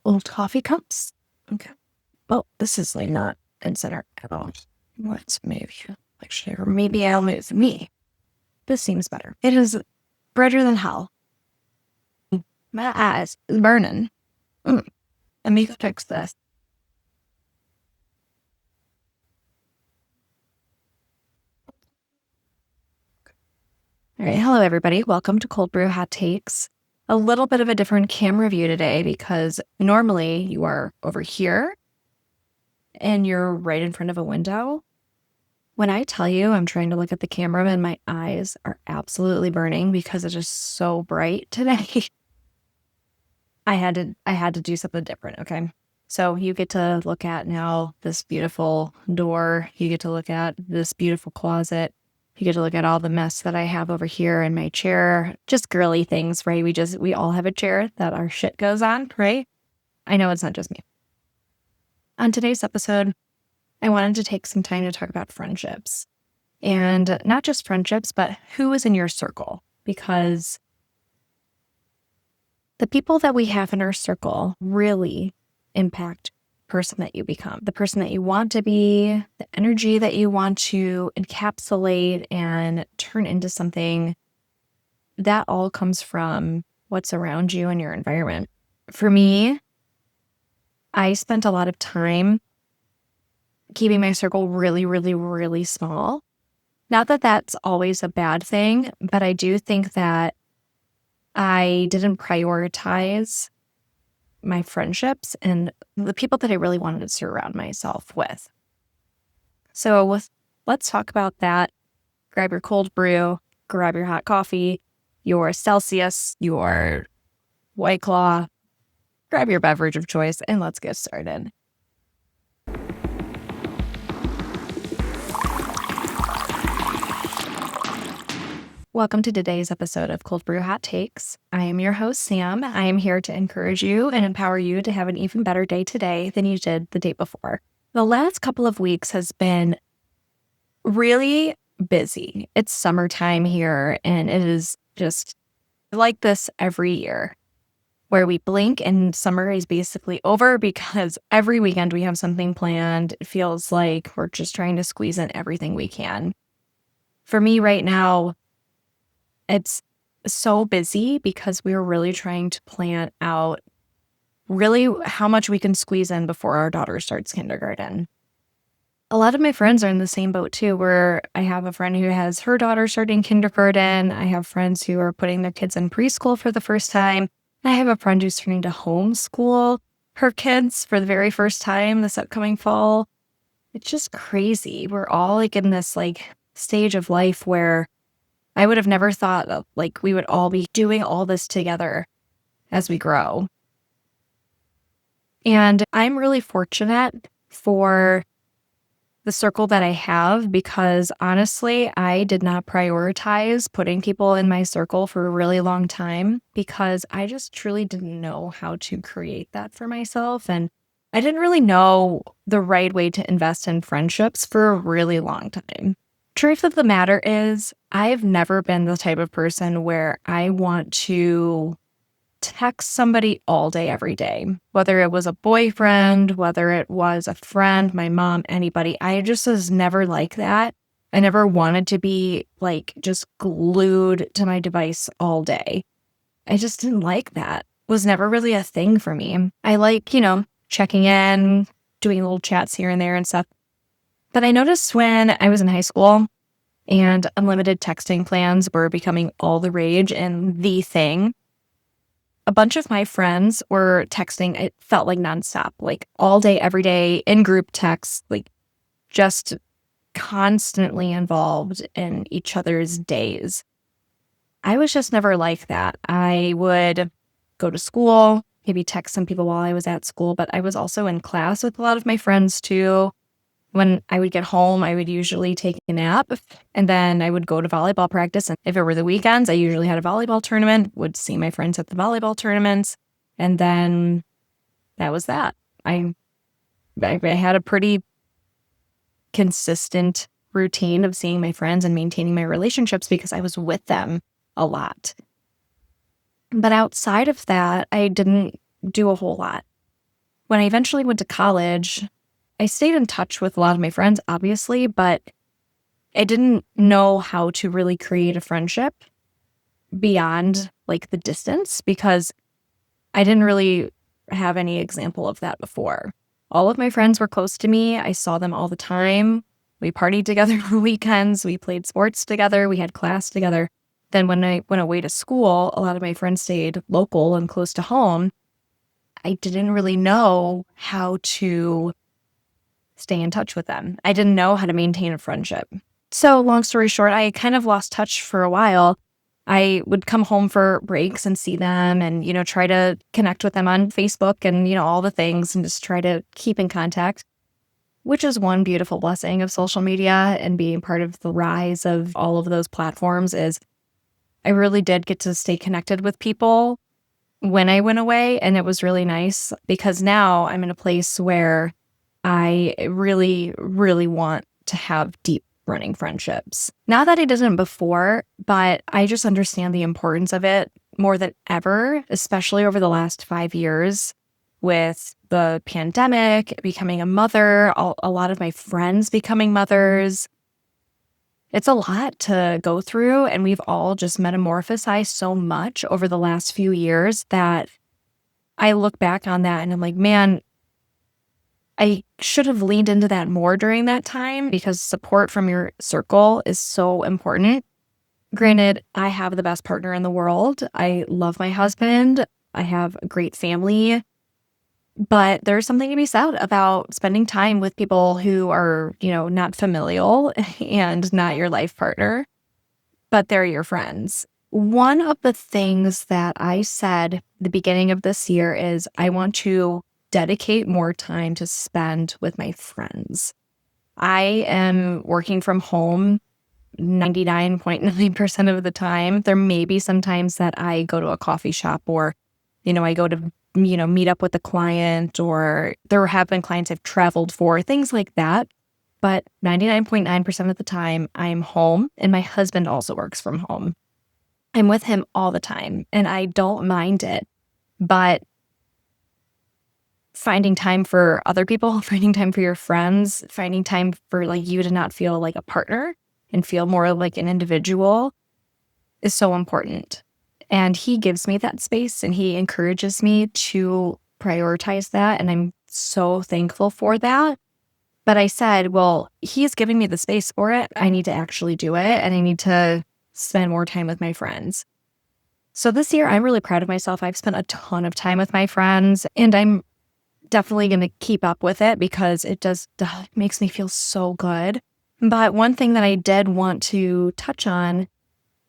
old coffee cups. Okay. Oh, this is like not in center at all. Let's maybe, or maybe I'll move me. This seems better. It is brighter than hell. My eyes is burning. Let me go fix this. All right. Hello, everybody. Welcome to Cold Brew Hot Takes. A little bit of a different camera view today because normally you are over here and you're right in front of a window. When I tell you I'm trying to look at the camera and my eyes are absolutely burning because it's just so bright today, I had to do something different, okay? So you get to look at now this beautiful door. You get to look at this beautiful closet. You get to look at all the mess that I have over here in my chair. Just girly things, right? We all have a chair that our shit goes on, right? I know it's not just me. On today's episode, I wanted to take some time to talk about friendships. And not just friendships, but who is in your circle. Because the people that we have in our circle really impact the person that you become, the person that you want to be, the energy that you want to encapsulate and turn into something. That all comes from what's around you and your environment. For me, I spent a lot of time keeping my circle really, really, really small. Not that that's always a bad thing, but I do think that I didn't prioritize my friendships and the people that I really wanted to surround myself with. So let's talk about that. Grab your cold brew, grab your hot coffee, your Celsius, your White Claw, grab your beverage of choice, and let's get started. Welcome to today's episode of Cold Brew Hot Takes. I am your host, Sam. I am here to encourage you and empower you to have an even better day today than you did the day before. The last couple of weeks has been really busy. It's summertime here, and it is just like this every year, where we blink and summer is basically over because every weekend we have something planned. It feels like we're just trying to squeeze in everything we can. For me right now, it's so busy because we're really trying to plan out really how much we can squeeze in before our daughter starts kindergarten. A lot of my friends are in the same boat too, where I have a friend who has her daughter starting kindergarten. I have friends who are putting their kids in preschool for the first time. I have a friend who's turning to homeschool her kids for the very first time this upcoming fall. It's just crazy. We're all like in this like stage of life where I would have never thought of, like, we would all be doing all this together as we grow. And I'm really fortunate for the circle that I have because honestly, I did not prioritize putting people in my circle for a really long time because I just truly didn't know how to create that for myself. And I didn't really know the right way to invest in friendships for a really long time. Truth of the matter is, I've never been the type of person where I want to text somebody all day, every day, whether it was a boyfriend, whether it was a friend, my mom, anybody. I just was never like that. I never wanted to be like just glued to my device all day. I just didn't like that. It was never really a thing for me. I like, checking in, doing little chats here and there and stuff. But I noticed when I was in high school and unlimited texting plans were becoming all the rage and the thing, a bunch of my friends were texting, it felt like nonstop, like all day, every day, in group texts, like just constantly involved in each other's days. I was just never like that. I would go to school, maybe text some people while I was at school, but I was also in class with a lot of my friends too. When I would get home, I would usually take a nap and then I would go to volleyball practice. And if it were the weekends, I usually had a volleyball tournament, would see my friends at the volleyball tournaments. And then that was that. I had a pretty consistent routine of seeing my friends and maintaining my relationships because I was with them a lot. But outside of that, I didn't do a whole lot. when I eventually went to college, I stayed in touch with a lot of my friends, obviously, but I didn't know how to really create a friendship beyond like the distance because I didn't really have any example of that before. All of my friends were close to me. I saw them all the time. We partied together for weekends. We played sports together. We had class together. Then when I went away to school, a lot of my friends stayed local and close to home. I didn't really know how to stay in touch with them. I didn't know how to maintain a friendship. So long story short, I kind of lost touch for a while. I would come home for breaks and see them and, try to connect with them on Facebook and, all the things and just try to keep in contact, which is one beautiful blessing of social media and being part of the rise of all of those platforms is I really did get to stay connected with people when I went away. And it was really nice because now I'm in a place where I really, really want to have deep running friendships. Not that I didn't before, but I just understand the importance of it more than ever, especially over the last 5 years with the pandemic, becoming a mother, a lot of my friends becoming mothers. It's a lot to go through, and we've all just metamorphosized so much over the last few years that I look back on that and I'm like, man, I should have leaned into that more during that time because support from your circle is so important. Granted, I have the best partner in the world. I love my husband. I have a great family. But there's something to be said about spending time with people who are, not familial and not your life partner, but they're your friends. One of the things that I said the beginning of this year is I want to dedicate more time to spend with my friends. I am working from home 99.9% of the time. There may be some times that I go to a coffee shop or, I go to, meet up with a client, or there have been clients I've traveled for, things like that. But 99.9% of the time I'm home, and my husband also works from home. I'm with him all the time and I don't mind it, but finding time for other people, finding time for your friends, finding time for like you to not feel like a partner and feel more like an individual is so important. And he gives me that space and he encourages me to prioritize that. And I'm so thankful for that. But I said, well, he's giving me the space for it. I need to actually do it. And I need to spend more time with my friends. So this year, I'm really proud of myself. I've spent a ton of time with my friends, and I'm definitely going to keep up with it because it makes me feel so good. But one thing that I did want to touch on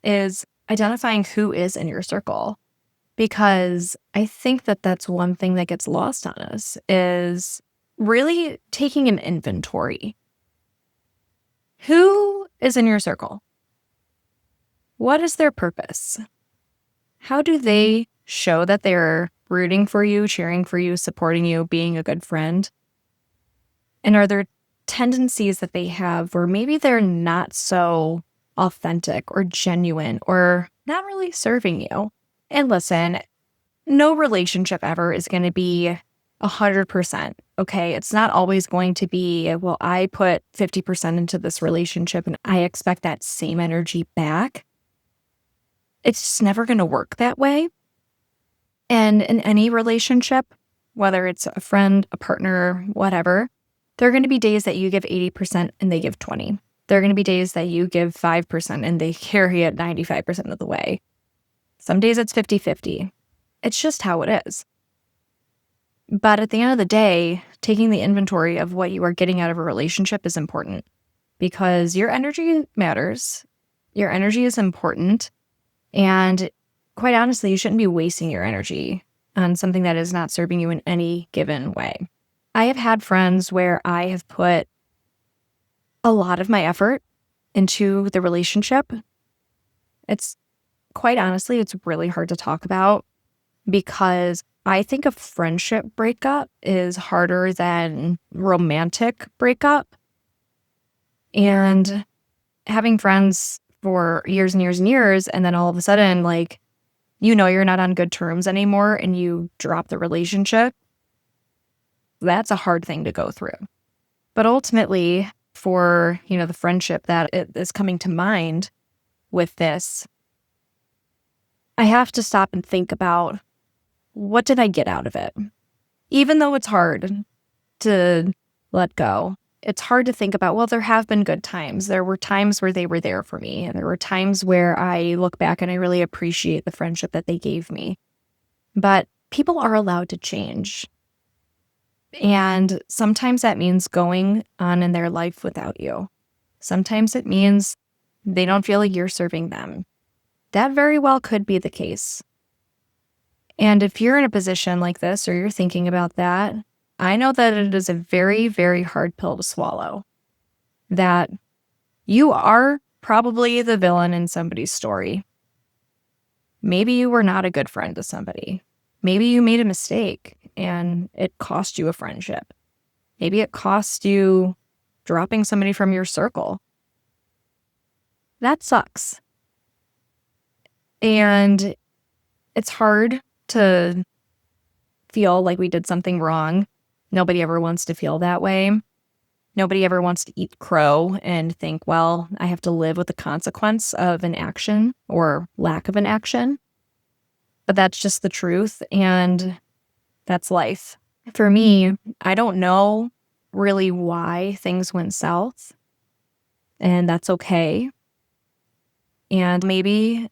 is identifying who is in your circle, because I think that that's one thing that gets lost on us is really taking an inventory. Who is in your circle? What is their purpose? How do they show that they're rooting for you, cheering for you, supporting you, being a good friend? And are there tendencies that they have where maybe they're not so authentic or genuine or not really serving you? And listen, no relationship ever is going to be 100%. Okay. It's not always going to be, well, I put 50% into this relationship and I expect that same energy back. It's just never going to work that way. And in any relationship, whether it's a friend, a partner, whatever, there are going to be days that you give 80% and they give 20. There are going to be days that you give 5% and they carry it 95% of the way. Some days it's 50-50. It's just how it is. But at the end of the day, taking the inventory of what you are getting out of a relationship is important because your energy matters. Your energy is important. And quite honestly, you shouldn't be wasting your energy on something that is not serving you in any given way. I have had friends where I have put a lot of my effort into the relationship. It's quite honestly, it's really hard to talk about because I think a friendship breakup is harder than romantic breakup. And having friends for years and years and years, and then all of a sudden, like, you're not on good terms anymore and you drop the relationship. That's a hard thing to go through. But ultimately, for, the friendship that is coming to mind with this, I have to stop and think about, what did I get out of it? Even though it's hard to let go, it's hard to think about, well, there have been good times. There were times where they were there for me. And there were times where I look back and I really appreciate the friendship that they gave me. But people are allowed to change. And sometimes that means going on in their life without you. Sometimes it means they don't feel like you're serving them. That very well could be the case. And if you're in a position like this, or you're thinking about that, I know that it is a very, very hard pill to swallow. That you are probably the villain in somebody's story. Maybe you were not a good friend to somebody. Maybe you made a mistake and it cost you a friendship. Maybe it cost you dropping somebody from your circle. That sucks. And it's hard to feel like we did something wrong. Nobody ever wants to feel that way. Nobody ever wants to eat crow and think, well, I have to live with the consequence of an action or lack of an action. But that's just the truth, and that's life. For me, I don't know really why things went south, and that's okay. And maybe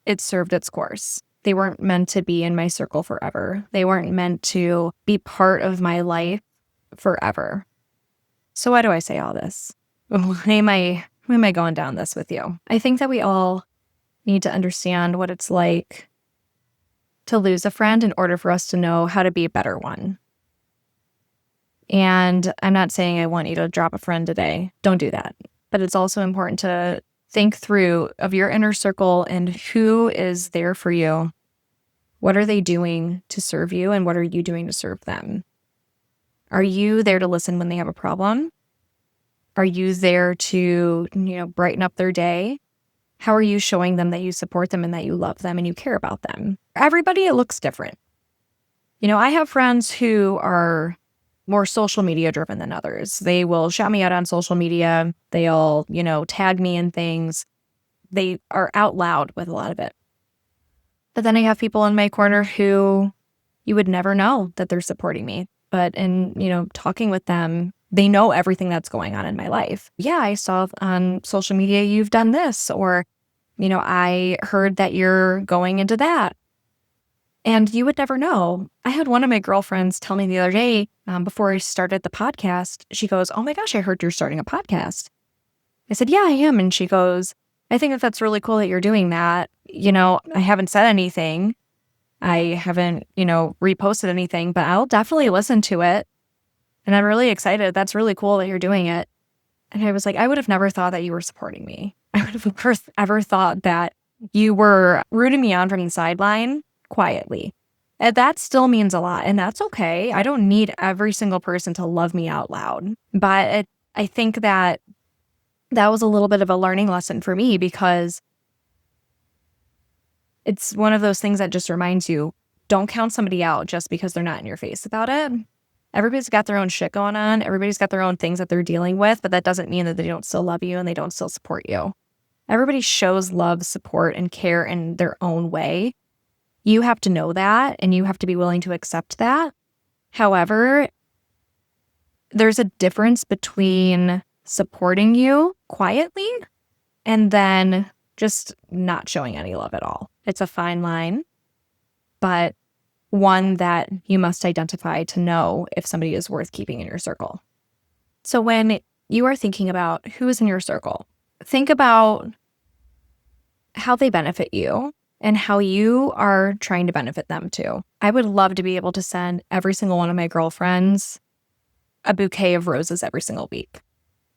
it served its course. They weren't meant to be in my circle forever. They weren't meant to be part of my life forever. So why do I say all this? Why am I going down this with you? I think that we all need to understand what it's like to lose a friend in order for us to know how to be a better one. And I'm not saying I want you to drop a friend today. Don't do that. But it's also important to think through of your inner circle and who is there for you. What are they doing to serve you, and what are you doing to serve them? Are you there to listen when they have a problem? Are you there to, brighten up their day? How are you showing them that you support them and that you love them and you care about them? Everybody, it looks different. I have friends who are more social media driven than others. They will shout me out on social media. They'll, tag me in things. They are out loud with a lot of it. But then I have people in my corner who you would never know that they're supporting me. But in, talking with them, they know everything that's going on in my life. Yeah, I saw on social media you've done this, or, I heard that you're going into that. And you would never know. I had one of my girlfriends tell me the other day, before I started the podcast, she goes, "Oh my gosh, I heard you're starting a podcast." I said, "Yeah, I am." And she goes, "I think that that's really cool that you're doing that. I haven't said anything. I haven't, reposted anything, but I'll definitely listen to it. And I'm really excited. That's really cool that you're doing it." And I was like, I would have never thought that you were supporting me. I would have never ever thought that you were rooting me on from the sideline quietly. And that still means a lot. And that's okay. I don't need every single person to love me out loud. But I think that was a little bit of a learning lesson for me, because it's one of those things that just reminds you, don't count somebody out just because they're not in your face about it. Everybody's got their own shit going on. Everybody's got their own things that they're dealing with, but that doesn't mean that they don't still love you and they don't still support you. Everybody shows love, support, and care in their own way. You have to know that, and you have to be willing to accept that. However, there's a difference between supporting you quietly and then just not showing any love at all. It's a fine line, but one that you must identify to know if somebody is worth keeping in your circle. So when you are thinking about who is in your circle, think about how they benefit you and how you are trying to benefit them too. I would love to be able to send every single one of my girlfriends a bouquet of roses every single week.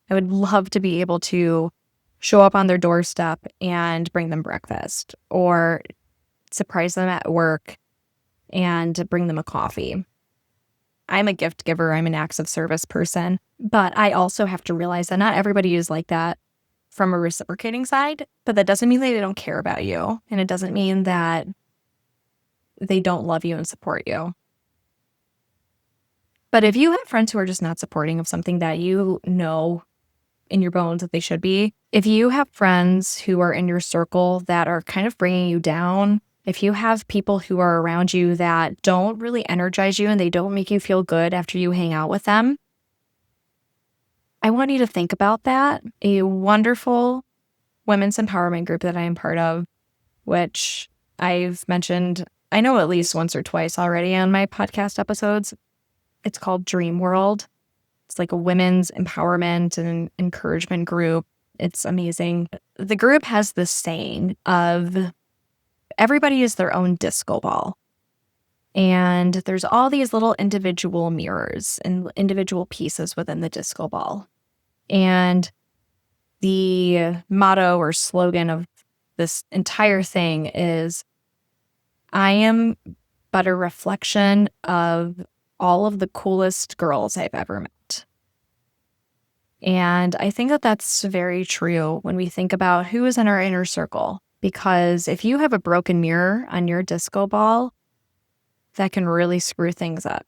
I would love to be able to show up on their doorstep and bring them breakfast, or surprise them at work and bring them a coffee. I'm a gift giver. I'm an acts of service person. But I also have to realize that not everybody is like that from a reciprocating side. But that doesn't mean that they don't care about you. And it doesn't mean that they don't love you and support you. But if you have friends who are just not supporting of something that you know in your bones that they should be, if you have friends who are in your circle that are kind of bringing you down, if you have people who are around you that don't really energize you and they don't make you feel good after you hang out with them, I want you to think about that. A wonderful women's empowerment group that I am part of, which I've mentioned, I know at least once or twice already on my podcast episodes. It's called Dream World. It's like a women's empowerment and encouragement group. It's amazing. The group has this saying of everybody is their own disco ball. And there's all these little individual mirrors and individual pieces within the disco ball. And the motto or slogan of this entire thing is, I am but a reflection of all of the coolest girls I've ever met. And I think that that's very true when we think about who is in our inner circle. Because if you have a broken mirror on your disco ball, that can really screw things up.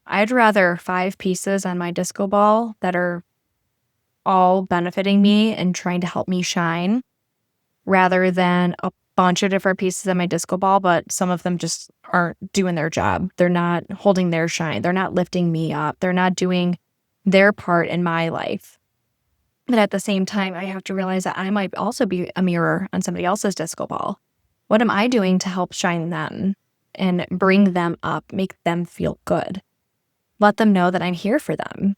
I'd rather 5 pieces on my disco ball that are all benefiting me and trying to help me shine, rather than a bunch of different pieces on my disco ball, but some of them just aren't doing their job. They're not holding their shine. They're not lifting me up. They're not doing their part in my life. But at the same time, I have to realize that I might also be a mirror on somebody else's disco ball. What am I doing to help shine them and bring them up, make them feel good? Let them know that I'm here for them.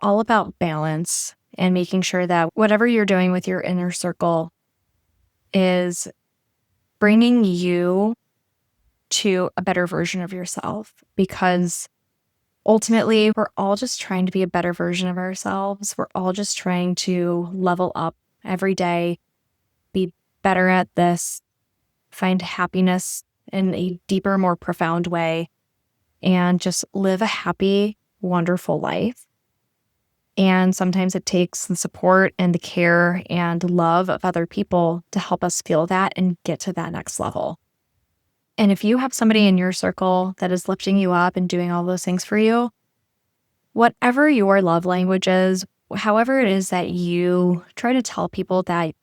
All about balance and making sure that whatever you're doing with your inner circle is bringing you to a better version of yourself, because ultimately, we're all just trying to be a better version of ourselves. We're all just trying to level up every day, be better at this, find happiness in a deeper, more profound way, and just live a happy, wonderful life. And sometimes it takes the support and the care and love of other people to help us feel that and get to that next level. And if you have somebody in your circle that is lifting you up and doing all those things for you, whatever your love language is, however it is that you try to tell people that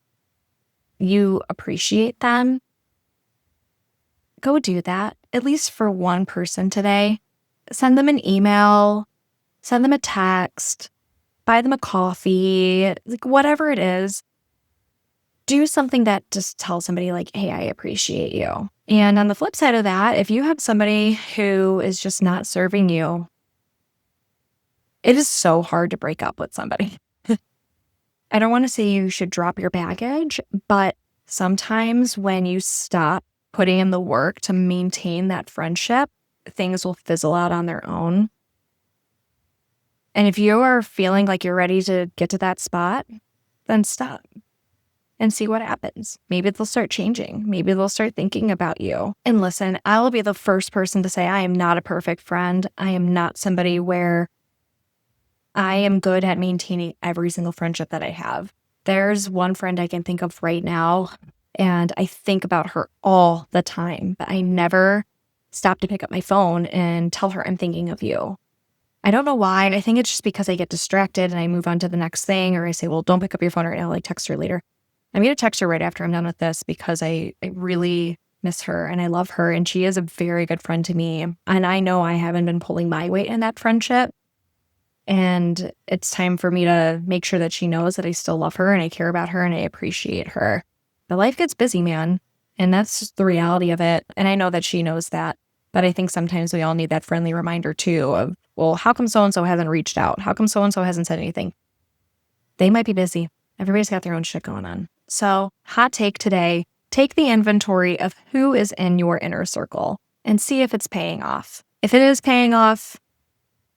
you appreciate them, go do that, at least for one person today. Send them an email, send them a text, buy them a coffee, like whatever it is. Do something that just tells somebody like, hey, I appreciate you. And on the flip side of that, if you have somebody who is just not serving you, it is so hard to break up with somebody. I don't want to say you should drop your baggage, but sometimes when you stop putting in the work to maintain that friendship, things will fizzle out on their own. And if you are feeling like you're ready to get to that spot, then stop and see what happens. Maybe they'll start changing. Maybe they'll start thinking about you. And listen, I will be the first person to say I am not a perfect friend. I am not somebody where I am good at maintaining every single friendship that I have. There's one friend I can think of right now, and I think about her all the time, but I never stop to pick up my phone and tell her I'm thinking of you. I don't know why. I think it's just because I get distracted and I move on to the next thing, or I say, well, don't pick up your phone right now, like text her later. I'm going to text her right after I'm done with this because I really miss her and I love her, and she is a very good friend to me. And I know I haven't been pulling my weight in that friendship. And it's time for me to make sure that she knows that I still love her and I care about her and I appreciate her. But life gets busy, man. And that's just the reality of it. And I know that she knows that. But I think sometimes we all need that friendly reminder too of, well, how come so-and-so hasn't reached out? How come so-and-so hasn't said anything? They might be busy. Everybody's got their own shit going on. So, hot take today, take the inventory of who is in your inner circle and see if it's paying off. If it is paying off,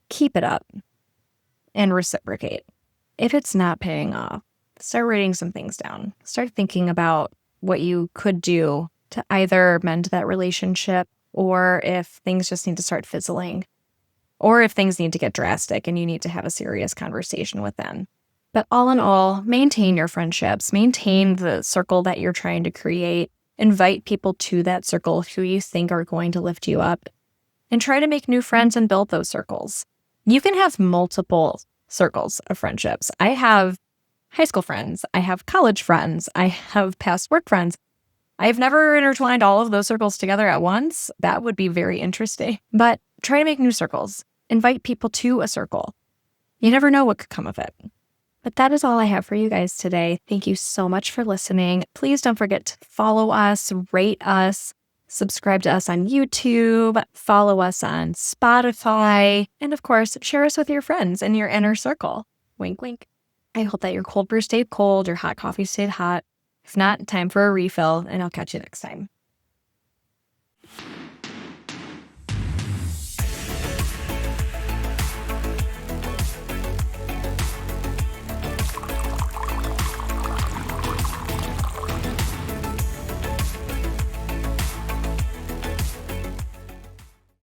keep it up and reciprocate. If it's not paying off, start writing some things down. Start thinking about what you could do to either mend that relationship, or if things just need to start fizzling, or if things need to get drastic and you need to have a serious conversation with them. But all in all, maintain your friendships, maintain the circle that you're trying to create, invite people to that circle who you think are going to lift you up, and try to make new friends and build those circles. You can have multiple circles of friendships. I have high school friends. I have college friends. I have past work friends. I've never intertwined all of those circles together at once. That would be very interesting. But try to make new circles. Invite people to a circle. You never know what could come of it. But that is all I have for you guys today. Thank you so much for listening. Please don't forget to follow us, rate us, subscribe to us on YouTube, follow us on Spotify, and of course, share us with your friends in your inner circle. Wink, wink. I hope that your cold brew stayed cold, your hot coffee stayed hot. If not, time for a refill, and I'll catch you next time.